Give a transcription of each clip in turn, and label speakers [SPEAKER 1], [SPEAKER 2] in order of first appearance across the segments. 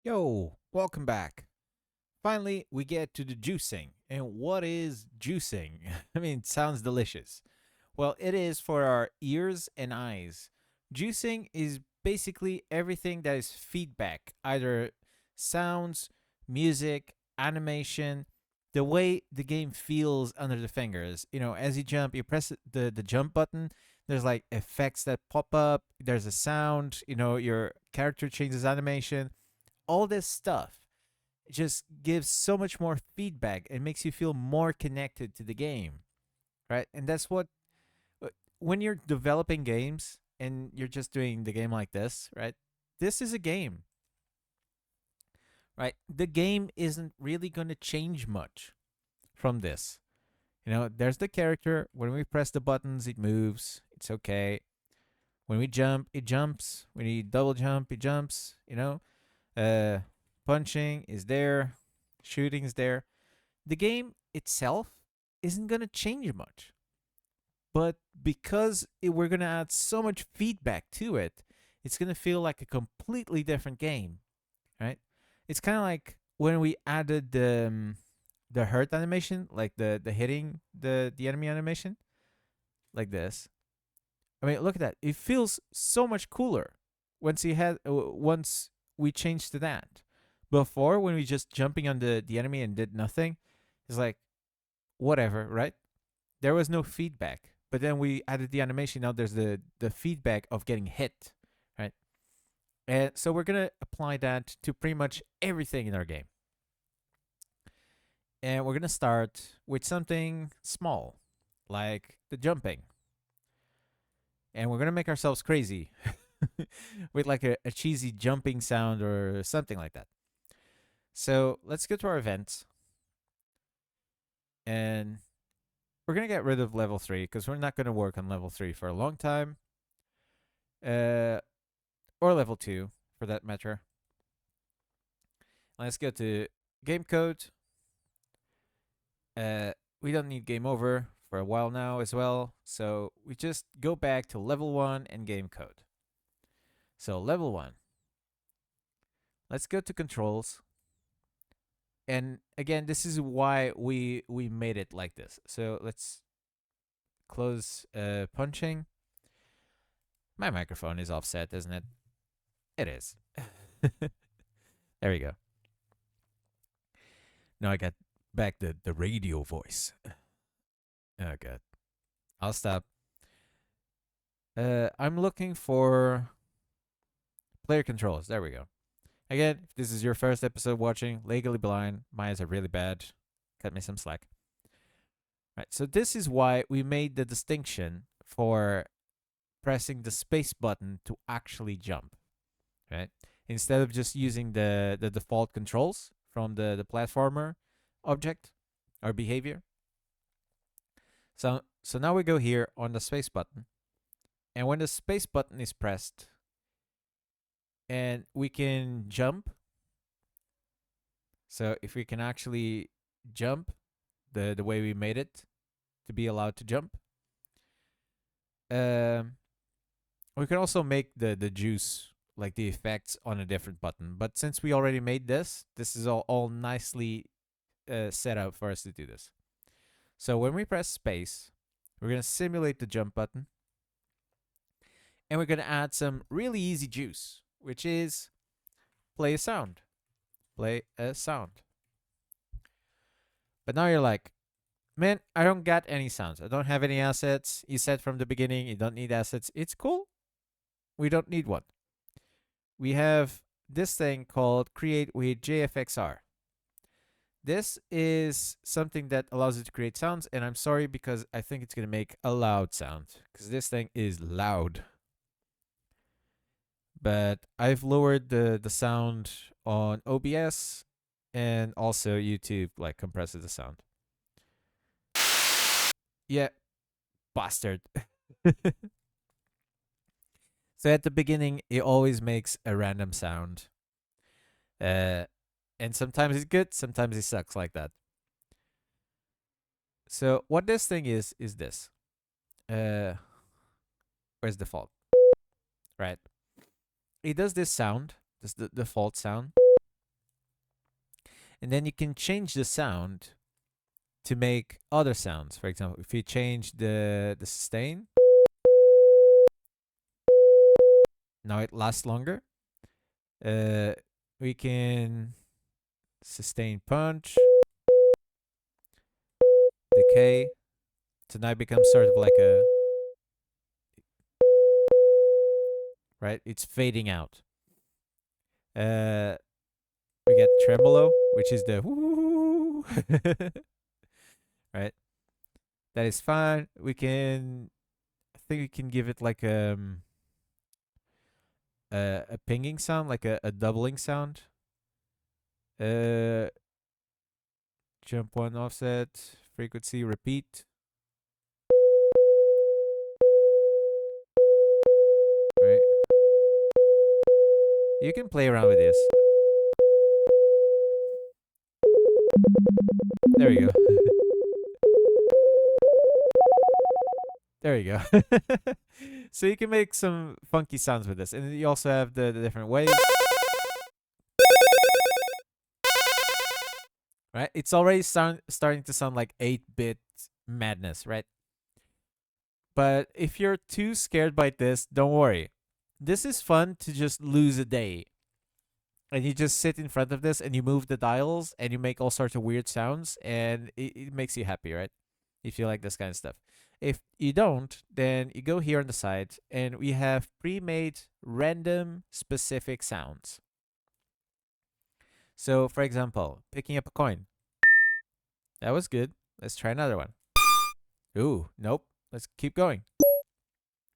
[SPEAKER 1] Yo, welcome back. Finally, we get to the juicing. And what is juicing? I mean, it sounds delicious. Well, it is for our ears and eyes. Juicing is basically everything that is feedback, either sounds, music, animation, the way the game feels under the fingers. As you jump, you press the jump button. There's like effects that pop up. There's a sound. Your character changes animation, all this stuff just gives so much more feedback and makes you feel more connected to the game, right? And that's what when you're developing games and you're just doing the game like this, right? This is a game, right? The game isn't really going to change much from this. There's the character. When we press the buttons, it moves. It's okay. When we jump, it jumps. When we double jump, it jumps. Uh, punching is there, shooting is there. The game itself isn't going to change much. But because we're going to add so much feedback to it, it's going to feel like a completely different game, right? It's kind of like when we added the hurt animation, like the hitting the enemy animation, like this. I mean, look at that. It feels so much cooler once we changed to that. Before, when we just jumping on the enemy and did nothing, it's like whatever, right? There was no feedback. But then we added the animation. Now there's the feedback of getting hit, right? And so we're gonna apply that to pretty much everything in our game. And we're gonna start with something small, like the jumping. And we're gonna make ourselves crazy with like a cheesy jumping sound or something like that. So let's go to our events, and we're gonna get rid of level 3 because we're not gonna work on level 3 for a long time. Uh, or level 2 for that matter. Let's go to game code. We don't need game over for a while now as well. So we just go back to level 1 and game code. So level 1. Let's go to controls. And again, this is why we made it like this. So let's close punching. My microphone is offset, isn't it? It is. There we go. Now I got back the radio voice. Oh god. I'll stop. I'm looking for player controls. There we go. Again, if this is your first episode watching, Legally Blind, my eyes are really bad. Cut me some slack. Right, so this is why we made the distinction for pressing the space button to actually jump, right? Instead of just using the default controls from the platformer object or behavior. So now we go here on the space button. And when the space button is pressed and we can jump. So if we can actually jump the way we made it to be allowed to jump. We can also make the juice, like the effects, on a different button. But since we already made this is all nicely set up for us to do this. So when we press space, we're going to simulate the jump button. And we're going to add some really easy juice, which is play a sound. Play a sound. But now you're like, man, I don't got any sounds. I don't have any assets. You said from the beginning you don't need assets. It's cool. We don't need one. We have this thing called Create with JFXR. This is something that allows you to create sounds, and I'm sorry because I think it's going to make a loud sound because this thing is loud. But I've lowered the sound on OBS, and also YouTube like compresses the sound. Yeah, bastard. So at the beginning, it always makes a random sound. Uh, and sometimes it's good, sometimes it sucks like that. So what this thing is this. Where's default? Right. It does this sound, this the default sound. And then you can change the sound to make other sounds. For example, if you change the sustain, now it lasts longer. We can sustain punch, decay. So now it becomes sort of like a, right? It's fading out. We get tremolo, which is the woo, right? That is fine. I think we can give it like a pinging sound, like a doubling sound. Uh, jump one offset, frequency, repeat. Right. You can play around with this. There you go. There you go. So you can make some funky sounds with this. And you also have the different waves. Right? It's already starting to sound like 8-bit madness, right? But if you're too scared by this, don't worry. This is fun to just lose a day. And you just sit in front of this and you move the dials and you make all sorts of weird sounds and it makes you happy, right? If you like this kind of stuff. If you don't, then you go here on the side and we have pre-made random specific sounds. So, for example, picking up a coin. That was good. Let's try another one. Ooh, nope. Let's keep going.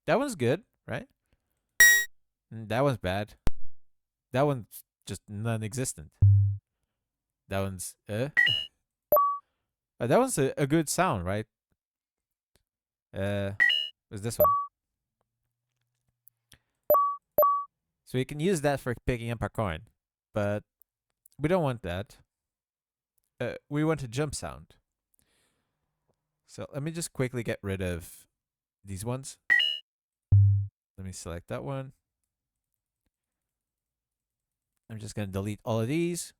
[SPEAKER 1] That one's good, right? That one's bad. That one's just non-existent. That one's that one's a good sound, right? Was this one? So you can use that for picking up a coin, but we don't want that. We want a jump sound. So let me just quickly get rid of these ones. Let me select that one. I'm just going to delete all of these.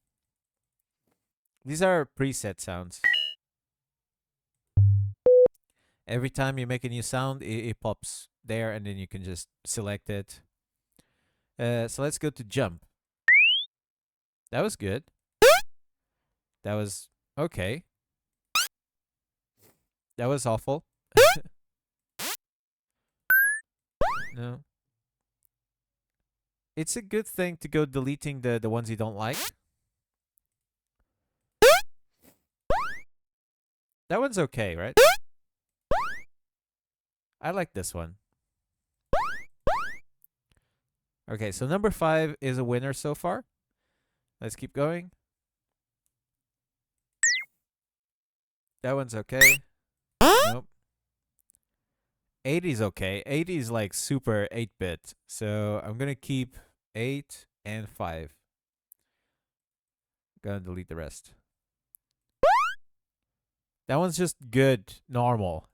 [SPEAKER 1] These are preset sounds. Every time you make a new sound, it pops there and then you can just select it. So let's go to jump. That was good. That was okay. That was awful. No. It's a good thing to go deleting the ones you don't like. That one's okay, right? I like this one. Okay, so number 5 is a winner so far. Let's keep going. That one's okay. Nope. 80 is okay. 80 is like super 8-bit. So I'm going to keep 8 and 5. Gonna delete the rest. That one's just good, normal.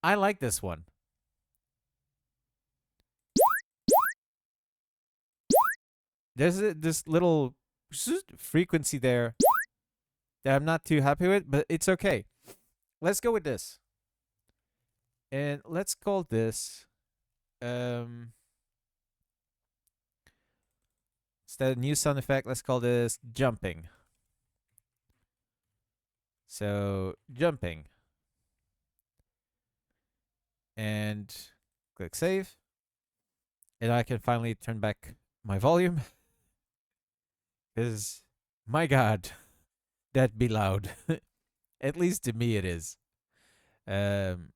[SPEAKER 1] I like this one. There's this little frequency there that I'm not too happy with, but it's okay. Let's go with this. And let's call this instead of new sound effect, let's call this jumping. So jumping. And click save. And I can finally turn back my volume. Because, my God, that be loud. At least to me it is. And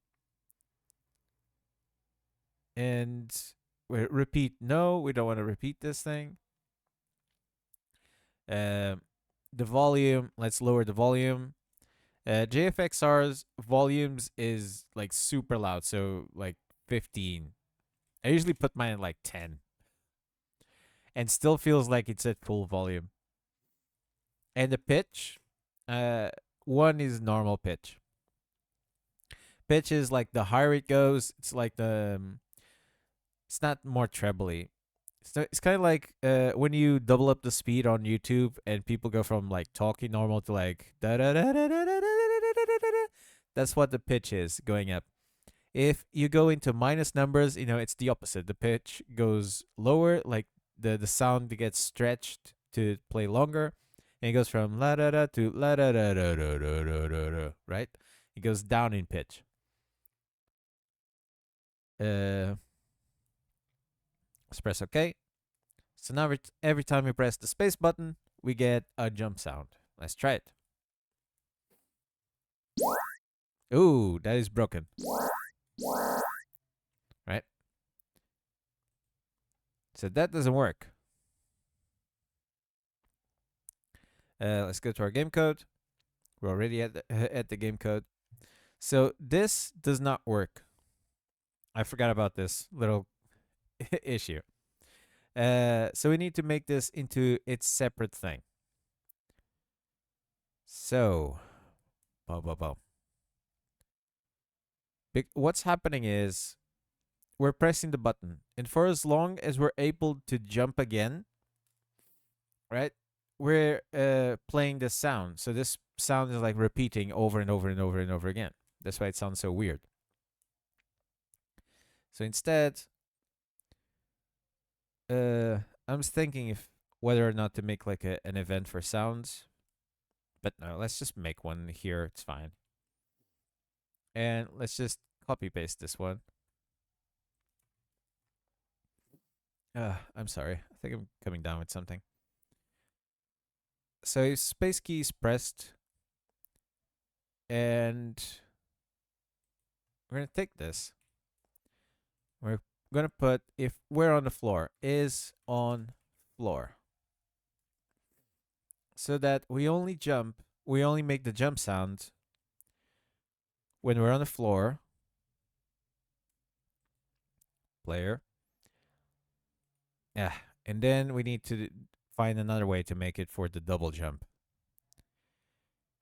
[SPEAKER 1] repeat, no, we don't want to repeat this thing. The volume, let's lower the volume. JFXR's volumes is like super loud, so like 15. I usually put mine at like 10. And still feels like it's at full volume. And the pitch, 1 is normal pitch. Pitch is like the higher it goes, it's like it's not more trebly. So it's kind of like when you double up the speed on YouTube and people go from like talking normal to like da da da da da da da da. That's what the pitch is going up. If you go into minus numbers, it's the opposite. The pitch goes lower, like the sound gets stretched to play longer, and it goes from la da da to la da da da da da da da da. Right? It goes down in pitch. Let's press OK. So now every time we press the space button, we get a jump sound. Let's try it. Ooh, that is broken. Right? So that doesn't work. Let's go to our game code. We're already at the game code. So this does not work. I forgot about this little issue. So we need to make this into its separate thing. So, what's happening is we're pressing the button, and for as long as we're able to jump again, right? We're playing this sound. So this sound is like repeating over and over and over and over again. That's why it sounds so weird. So instead, I'm thinking if whether or not to make like an event for sounds. But no, let's just make one here. It's fine. And let's just copy paste this one. I'm sorry. I think I'm coming down with something. So space key is pressed. And we're going to take this. We're going to put, if we're on the floor, is on floor. So that we only make the jump sound when we're on the floor. Player. Yeah. And then we need to find another way to make it for the double jump.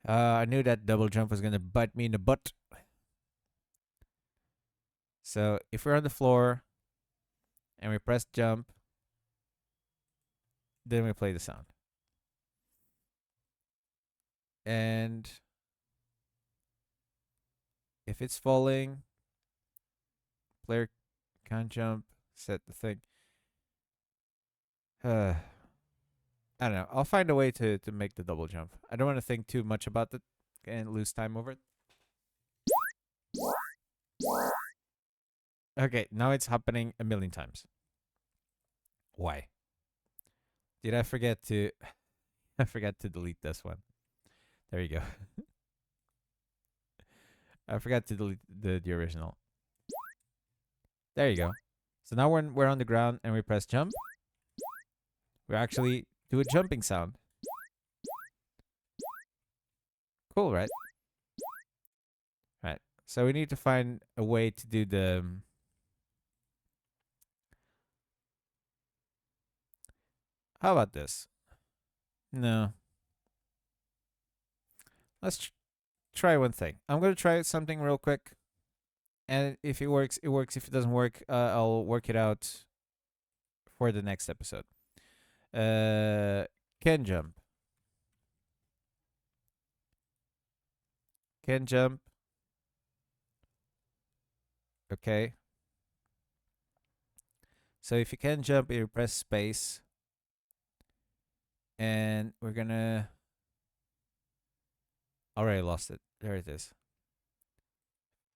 [SPEAKER 1] I knew that double jump was going to bite me in the butt. So if we're on the floor and we press jump, then we play the sound. And if it's falling, player can't jump, set the thing. I don't know. I'll find a way to make the double jump. I don't want to think too much about it and lose time over it. Okay, now it's happening a million times. Why? Did I forget to I forgot to delete this one. There you go. I forgot to delete the original. There you go. So now when we're on the ground and we press jump, we actually do a jumping sound. Cool, right? Right. So we need to find a way to do the how about this? No. Let's try one thing. I'm going to try something real quick. And if it works, it works. If it doesn't work, I'll work it out for the next episode. Can jump. Can jump. Okay. So if you can jump, you press space. And we're gonna... Already lost it. There it is.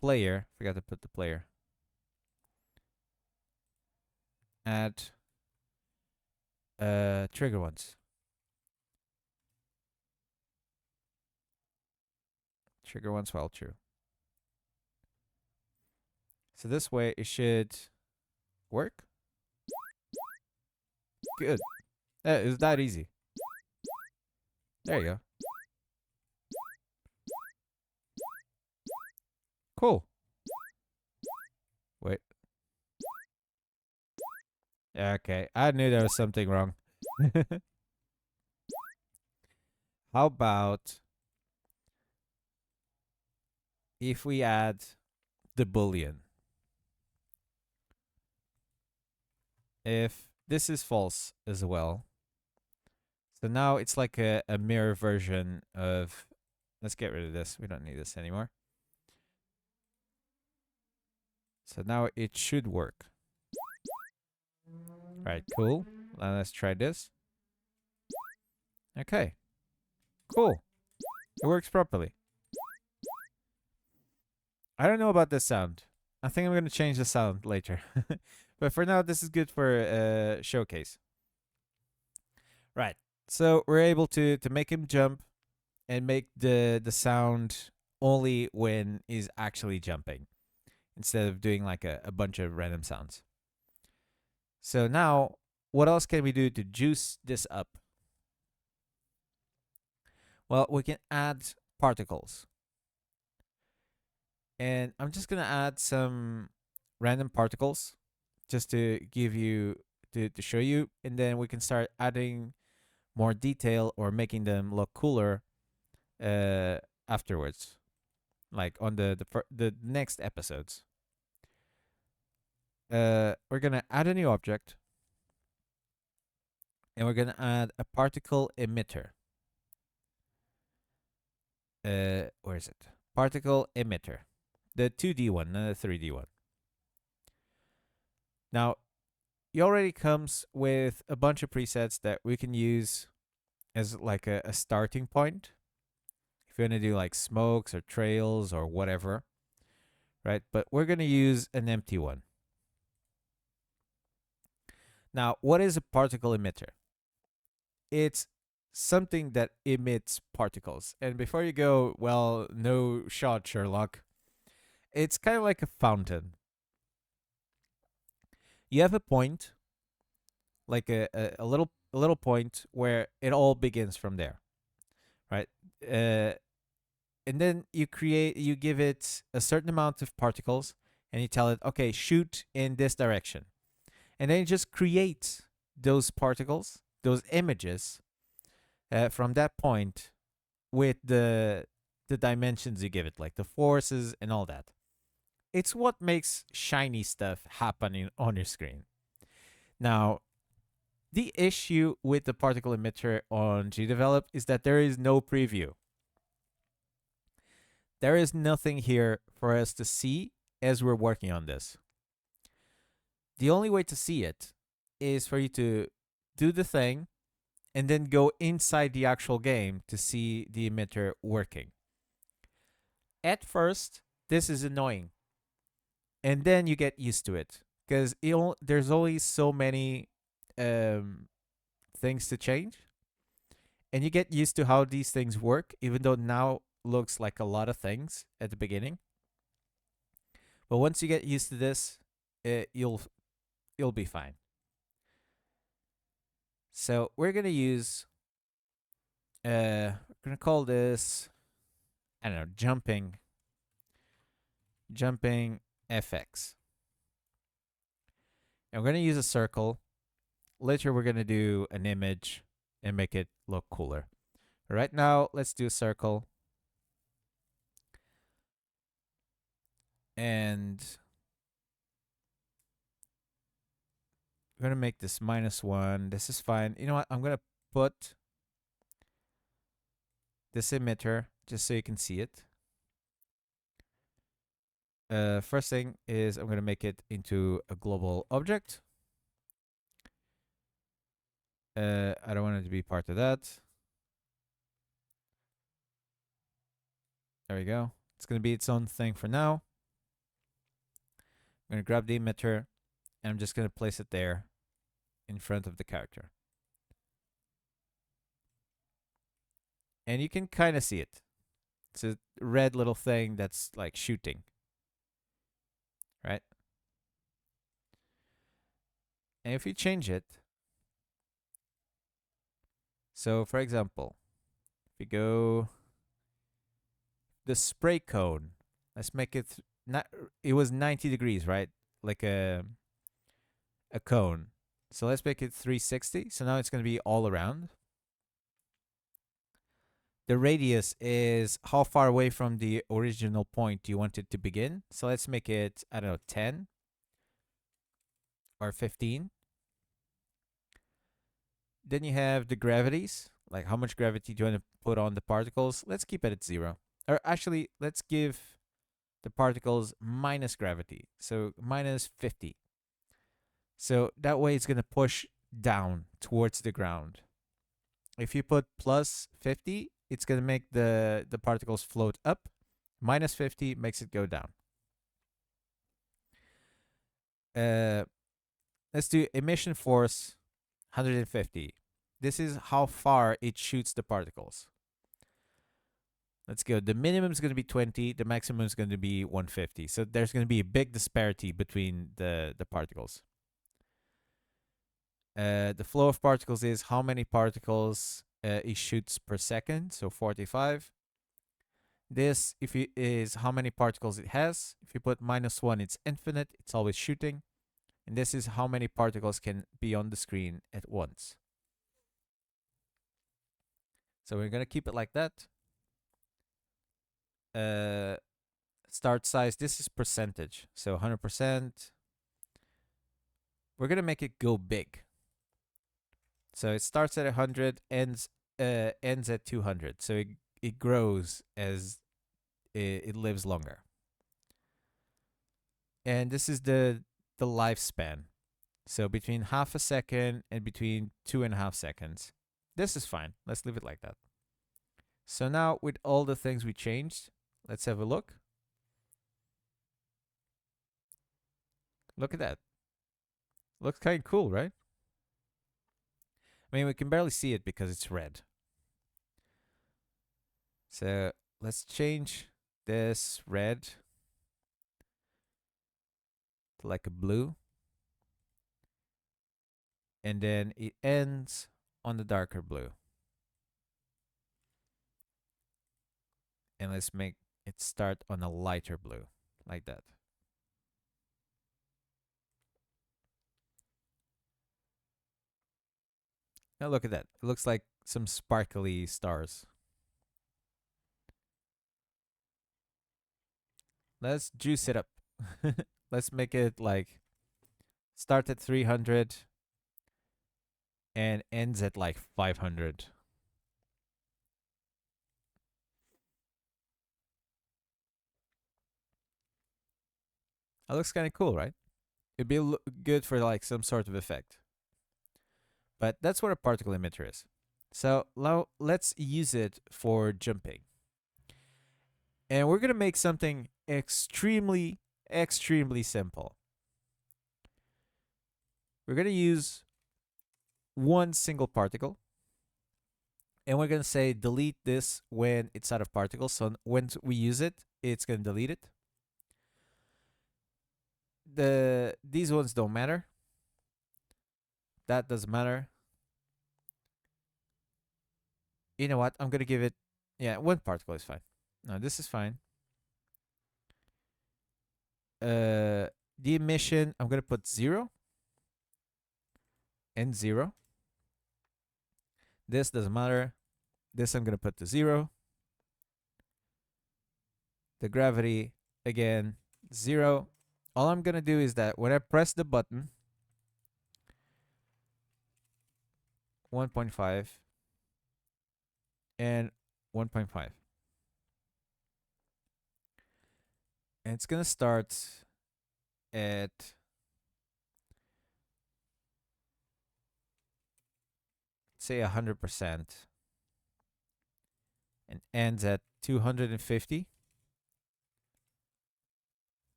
[SPEAKER 1] Player. Forgot to put the player. Add trigger once. Trigger once while true. So this way it should work. Good. It's that easy. There you go. Cool. Wait. Okay, I knew there was something wrong. How about if we add the boolean? If this is false as well. So now it's like a mirror version of. Let's get rid of this. We don't need this anymore. So now it should work. Right, cool. Now let's try this. Okay, cool. It works properly. I don't know about this sound. I think I'm going to change the sound later. But for now, this is good for a showcase. Right. So we're able to make him jump and make the sound only when he's actually jumping instead of doing like a bunch of random sounds. So now, what else can we do to juice this up? Well, we can add particles. And I'm just going to add some random particles just to give you, to show you. And then we can start adding more detail or making them look cooler afterwards, like on the next episodes. We're going to add a new object. And we're going to add a particle emitter. Where is it? Particle emitter. The 2D one, not the 3D one. Now, it already comes with a bunch of presets that we can use as like a starting point. If you're going to do like smokes or trails or whatever, right? But we're going to use an empty one. Now, what is a particle emitter? It's something that emits particles. And before you go, well, no shot, Sherlock. It's kind of like a fountain. You have a point, like a little point where it all begins from there, right? And then you give it a certain amount of particles, and you tell it, okay, shoot in this direction, and then you just create those particles, those images, from that point with the dimensions you give it, like the forces and all that. It's what makes shiny stuff happen on your screen. Now, the issue with the particle emitter on GDevelop is that there is no preview. There is nothing here for us to see as we're working on this. The only way to see it is for you to do the thing and then go inside the actual game to see the emitter working. At first, this is annoying. And then you get used to it because there's always so many things to change. And you get used to how these things work, even though now looks like a lot of things at the beginning. But once you get used to this, you'll be fine. So we're gonna use we're gonna call this, I don't know, jumping FX. And we're gonna use a circle. Later we're gonna do an image and make it look cooler. Right now, let's do a circle. And we're going to make this -1. This is fine. You know what? I'm going to put this emitter just so you can see it. First thing is I'm going to make it into a global object. I don't want it to be part of that. There we go. It's going to be its own thing for now. I'm going to grab the emitter, and I'm just going to place it there in front of the character. And you can kind of see it. It's a red little thing that's like shooting. Right? And if you change it, so for example, if you go the spray cone, let's make it it was 90 degrees, right? Like a cone. So let's make it 360. So now it's going to be all around. The radius is how far away from the original point you want it to begin. So let's make it, I don't know, 10 or 15. Then you have the gravities, like how much gravity do you want to put on the particles. Let's keep it at 0. Or actually, let's give the particles minus gravity, so minus 50. So that way it's going to push down towards the ground. If you put plus 50, it's going to make the particles float up. Minus 50 makes it go down. Let's do emission force 150. This is how far it shoots the particles. Let's go. The minimum is going to be 20. The maximum is going to be 150. So there's going to be a big disparity between the particles. The flow of particles is how many particles it shoots per second. So 45. This is how many particles it has. If you put -1, it's infinite. It's always shooting. And this is how many particles can be on the screen at once. So we're going to keep it like that. Start size, this is percentage. So 100%. We're going to make it go big. So it starts at 100, ends at 200. So it grows as it lives longer. And this is the lifespan. So between half a second and between 2.5 seconds. This is fine. Let's leave it like that. So now with all the things we changed, let's have a look. Look at that. Looks kind of cool, right? I mean, we can barely see it because it's red. So let's change this red to like a blue. And then it ends on the darker blue. And let's make it start on a lighter blue, like that. Now look at that. It looks like some sparkly stars. Let's juice it up. Let's make it like start at 300 and ends at like 500. That looks kind of cool, right? It'd be good for like some sort of effect. But that's what a particle emitter is. So now let's use it for jumping. And we're going to make something extremely, extremely simple. We're going to use one single particle. And we're going to say delete this when it's out of particles. So when we use it, it's going to delete it. These ones don't matter. That doesn't matter. You know what? I'm going to give it, yeah, one particle is fine. No, this is fine. The emission, I'm going to put 0 and 0. This doesn't matter. This I'm going to put to 0. The gravity, again, 0. All I'm going to do is that when I press the button, 1.5 and 1.5. And it's going to start at say 100% and ends at 250.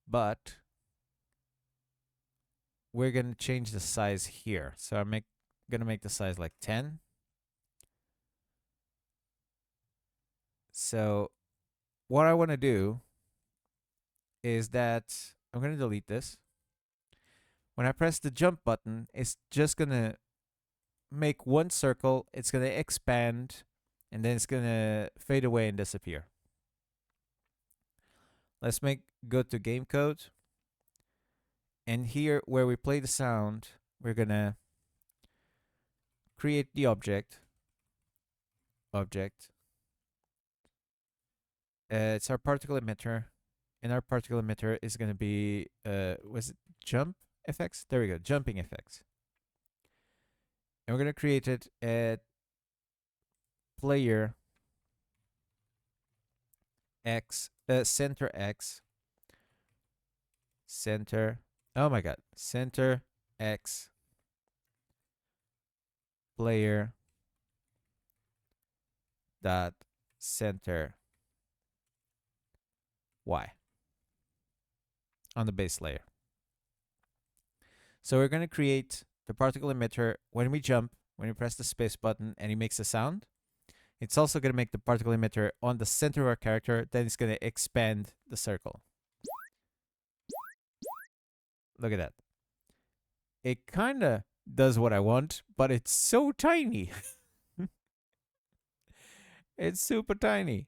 [SPEAKER 1] But we're going to change the size here. So I'm going to make the size like 10. So what I want to do is that I'm going to delete this. When I press the jump button, it's just going to make one circle. It's going to expand, and then it's going to fade away and disappear. Let's go to game code. And here where we play the sound, we're going to create the object. It's our particle emitter. And our particle emitter is going to be, was it jump effects? There we go, jumping effects. And we're going to create it at player X, center X, center. Oh my God. Center X player dot center Y on the base layer. So we're going to create the particle emitter when we jump, when we press the space button and it makes a sound. It's also going to make the particle emitter on the center of our character. Then it's going to expand the circle. Look at that. It kind of does what I want, but it's so tiny. It's super tiny.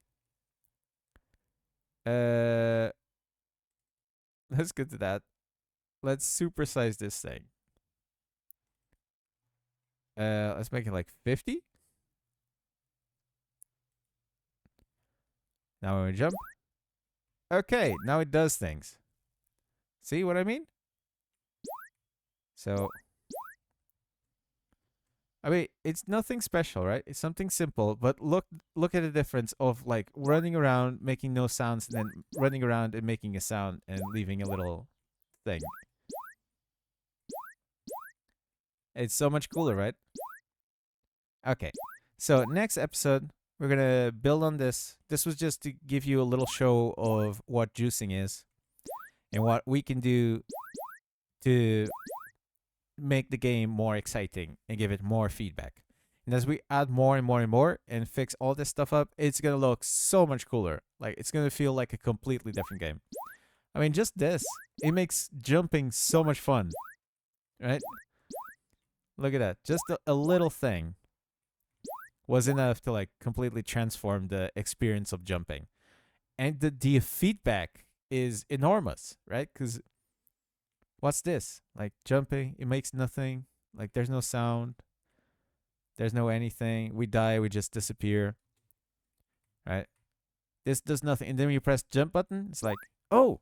[SPEAKER 1] Let's get to that. Let's supersize this thing. Let's make it like 50. Now when we jump. Okay, now it does things. See what I mean? So, I mean, it's nothing special, right? It's something simple, but look at the difference of like running around, making no sounds, and then running around and making a sound and leaving a little thing. It's so much cooler, right? Okay. So next episode, we're gonna build on this. This was just to give you a little show of what juicing is and what we can do to make the game more exciting and give it more feedback. And as we add more and more and more and fix all this stuff up, it's gonna look so much cooler. Like it's gonna feel like a completely different game. I mean, just this, it makes jumping so much fun, right? Look at that. Just a little thing was enough to like completely transform the experience of jumping. And the feedback is enormous, right? Because what's this? Like jumping, it makes nothing. Like there's no sound. There's no anything. We die, we just disappear. Right? This does nothing. And then when you press jump button, it's like, oh,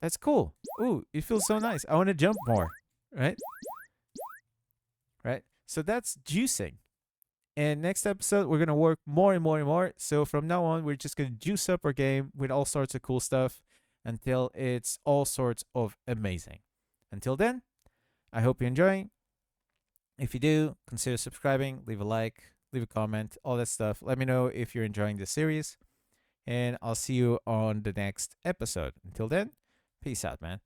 [SPEAKER 1] that's cool. Ooh, it feels so nice. I want to jump more. Right? Right? So that's juicing. And next episode, we're going to work more and more and more. So from now on, we're just going to juice up our game with all sorts of cool stuff until it's all sorts of amazing. Until then, I hope you're enjoying. If you do, consider subscribing, leave a like, leave a comment, all that stuff. Let me know if you're enjoying this series. And I'll see you on the next episode. Until then, peace out, man.